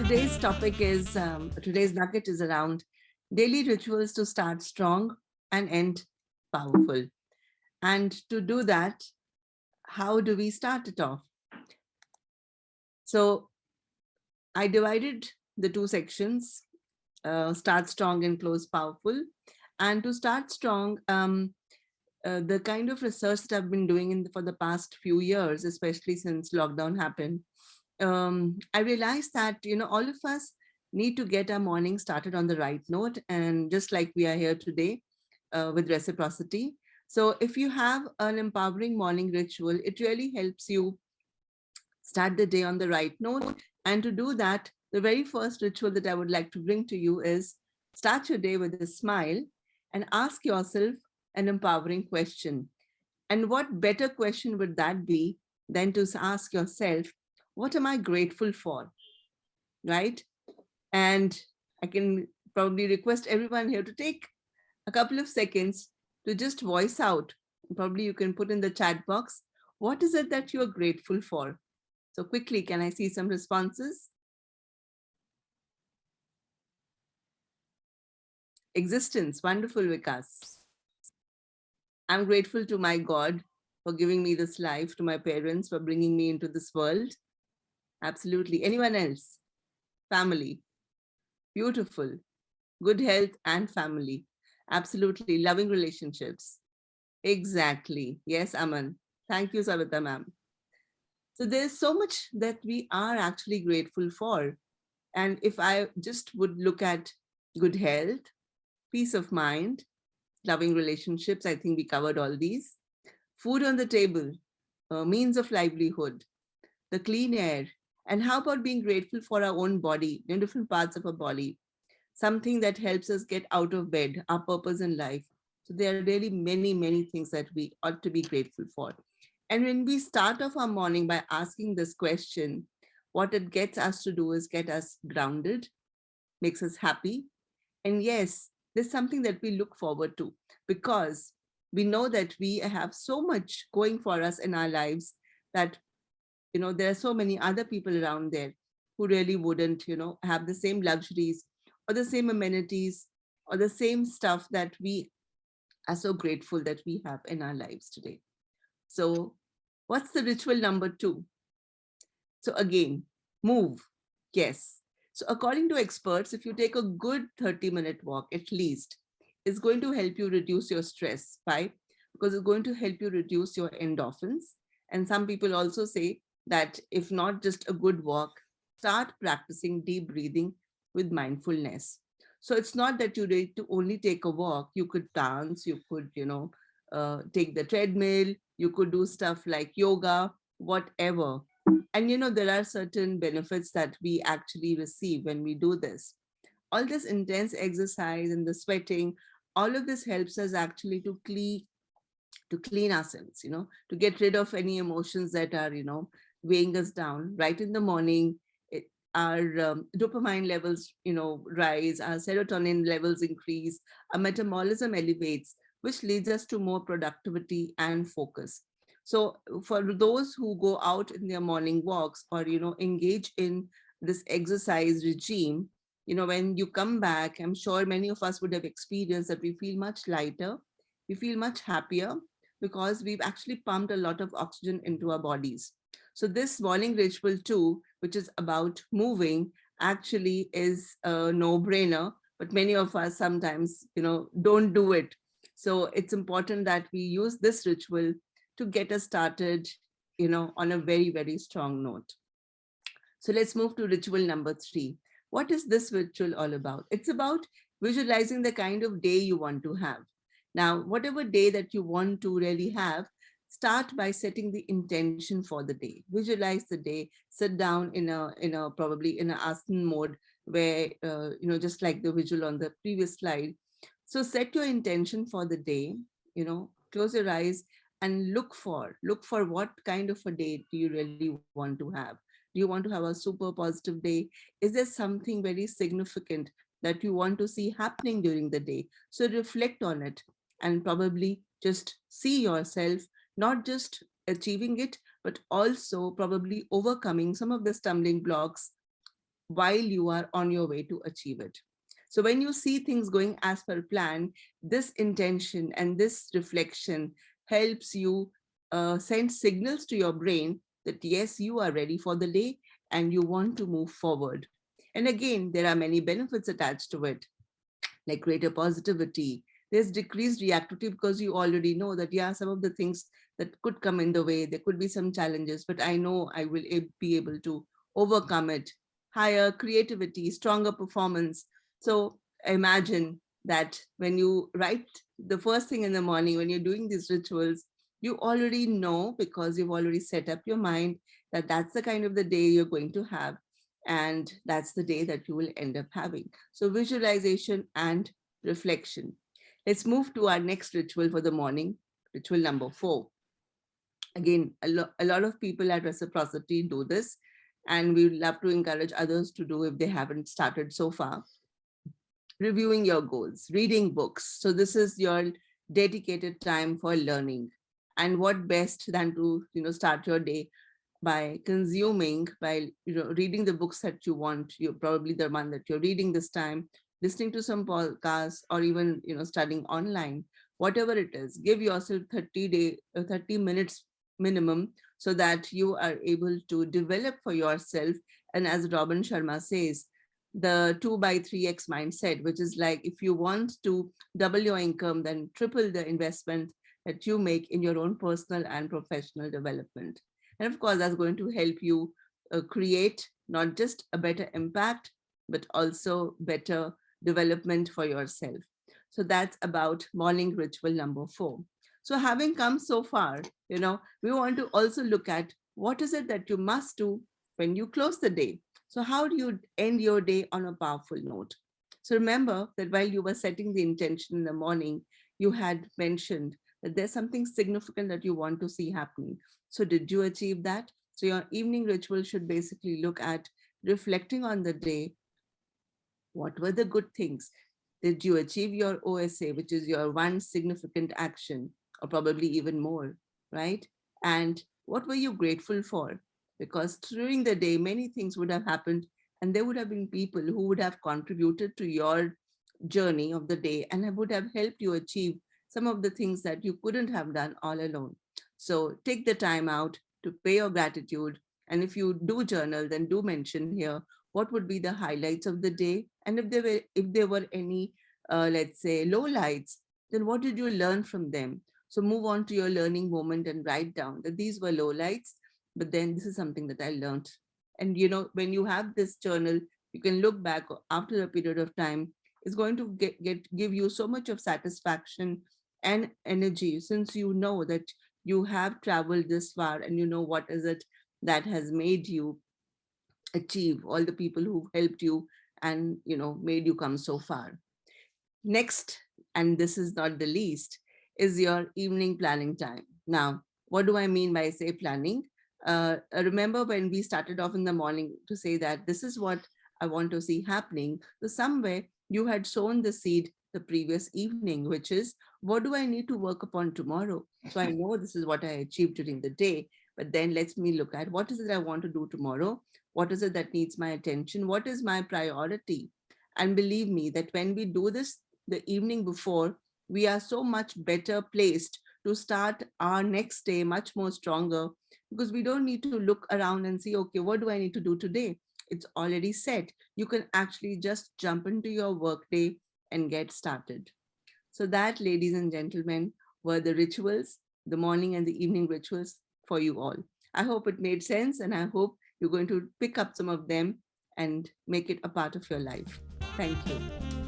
today's topic is, today's nugget is around daily rituals to start strong and end powerful. And to do that, how do we start it off? So I divided the two sections, start strong and close powerful. And to start strong, the kind of research that I've been doing for the past few years, especially since lockdown happened, I realized that, all of us need to get our morning started on the right note. And just like we are here today with reciprocity. So if you have an empowering morning ritual, it really helps you start the day on the right note. And to do that, the very first ritual that I would like to bring to you is start your day with a smile and ask yourself an empowering question. And what better question would that be than to ask yourself, what am I grateful for? Right? And I can probably request everyone here to take a couple of seconds to just voice out. Probably you can put in the chat box, what is it that you are grateful for? So quickly, can I see some responses? Existence, wonderful, Vikas. I'm grateful to my God for giving me this life, to my parents for bringing me into this world. Absolutely. Anyone else? Family. Beautiful. Good health and family. Absolutely. Loving relationships. Exactly. Yes, Aman. Thank you, Savita ma'am. So there's so much that we are actually grateful for. And if I just would look at good health, peace of mind, loving relationships, I think we covered all these. Food on the table, means of livelihood, the clean air. And how about being grateful for our own body, in different parts of our body, something that helps us get out of bed, our purpose in life. So there are really many, many things that we ought to be grateful for. And when we start off our morning by asking this question, what it gets us to do is get us grounded, makes us happy. And yes, there's something that we look forward to because we know that we have so much going for us in our lives that, there are so many other people around there who really wouldn't, have the same luxuries or the same amenities or the same stuff that we are so grateful that we have in our lives today. So what's the ritual number 2? So again, move. Yes. So according to experts, if you take a good 30-minute walk, at least, it's going to help you reduce your stress. Why? Because it's going to help you reduce your endorphins. And some people also say that if not just a good walk, start practicing deep breathing with mindfulness. So it's not that you need to only take a walk. You could dance, you could, take the treadmill, you could do stuff like yoga, whatever. And there are certain benefits that we actually receive when we do this. All this intense exercise and the sweating, all of this helps us actually to clean ourselves, to get rid of any emotions that are, weighing us down. Right in the morning, our dopamine levels, rise, our serotonin levels increase, our metabolism elevates, which leads us to more productivity and focus. So for those who go out in their morning walks or, engage in this exercise regime, when you come back, I'm sure many of us would have experienced that we feel much lighter, we feel much happier because we've actually pumped a lot of oxygen into our bodies. So this morning ritual too, which is about moving, actually is a no-brainer, but many of us sometimes, don't do it. So it's important that we use this ritual to get us started, on a very, very strong note. So let's move to ritual number 3. What is this ritual all about? It's about visualizing the kind of day you want to have. Now, whatever day that you want to really have, start by setting the intention for the day. Visualize the day, sit down probably in an asana mode where, just like the visual on the previous slide. So set your intention for the day, close your eyes and look for what kind of a day do you really want to have. Do you want to have a super positive day? Is there something very significant that you want to see happening during the day? So reflect on it and probably just see yourself not just achieving it, but also probably overcoming some of the stumbling blocks while you are on your way to achieve it. So when you see things going as per plan, this intention and this reflection helps you send signals to your brain that yes, you are ready for the day and you want to move forward. And again, there are many benefits attached to it, like greater positivity. There's decreased reactivity because you already know that, yeah, some of the things that could come in the way, there could be some challenges, but I know I will be able to overcome it. Higher creativity, stronger performance. So imagine that when you write the first thing in the morning, when you're doing these rituals, you already know because you've already set up your mind that that's the kind of the day you're going to have. And that's the day that you will end up having. So visualization and reflection. Let's move to our next ritual for the morning, ritual number 4. Again, a lot of people at Reciprocity do this, and we would love to encourage others to do if they haven't started so far. Reviewing your goals, reading books. So this is your dedicated time for learning. And what best than to, start your day by consuming, by reading the books that you want. You're probably the one that you're reading this time, listening to some podcasts, or even studying online. Whatever it is, give yourself 30 minutes minimum, so that you are able to develop for yourself. And as Robin Sharma says, the 2 by 3x mindset, which is like, if you want to double your income, then triple the investment that you make in your own personal and professional development. And of course, that's going to help you create not just a better impact, but also better development for yourself. So that's about morning ritual number 4. So having come so far, we want to also look at what is it that you must do when you close the day. So how do you end your day on a powerful note? So remember that while you were setting the intention in the morning, you had mentioned that there's something significant that you want to see happening. So did you achieve that? So your evening ritual should basically look at reflecting on the day. What were the good things? Did you achieve your OSA, which is your one significant action, or probably even more, right? And what were you grateful for? Because during the day, many things would have happened, and there would have been people who would have contributed to your journey of the day and would have helped you achieve some of the things that you couldn't have done all alone. So take the time out to pay your gratitude. And if you do journal, then do mention here what would be the highlights of the day, and if there were any let's say lowlights, then what did you learn from them? So move on to your learning moment and write down that these were lowlights, but then this is something that I learned. And when you have this journal, you can look back after a period of time. It's going to give you so much of satisfaction and energy, since you know that you have traveled this far and you know what is it that has made you achieve, all the people who helped you and made you come so far. Next, and this is not the least, is your evening planning time. Now, what do I mean by say planning? Remember when we started off in the morning to say that this is what I want to see happening. So somewhere you had sown the seed the previous evening, which is, what do I need to work upon tomorrow? So I know this is what I achieved during the day, but then let's me look at what is it I want to do tomorrow? What is it that needs my attention? What is my priority? And believe me that when we do this the evening before, we are so much better placed to start our next day much more stronger, because we don't need to look around and see, okay, what do I need to do today? It's already set. You can actually just jump into your workday and get started. So that, ladies and gentlemen, were the rituals, the morning and the evening rituals for you all. I hope it made sense, and I hope you're going to pick up some of them and make it a part of your life. Thank you.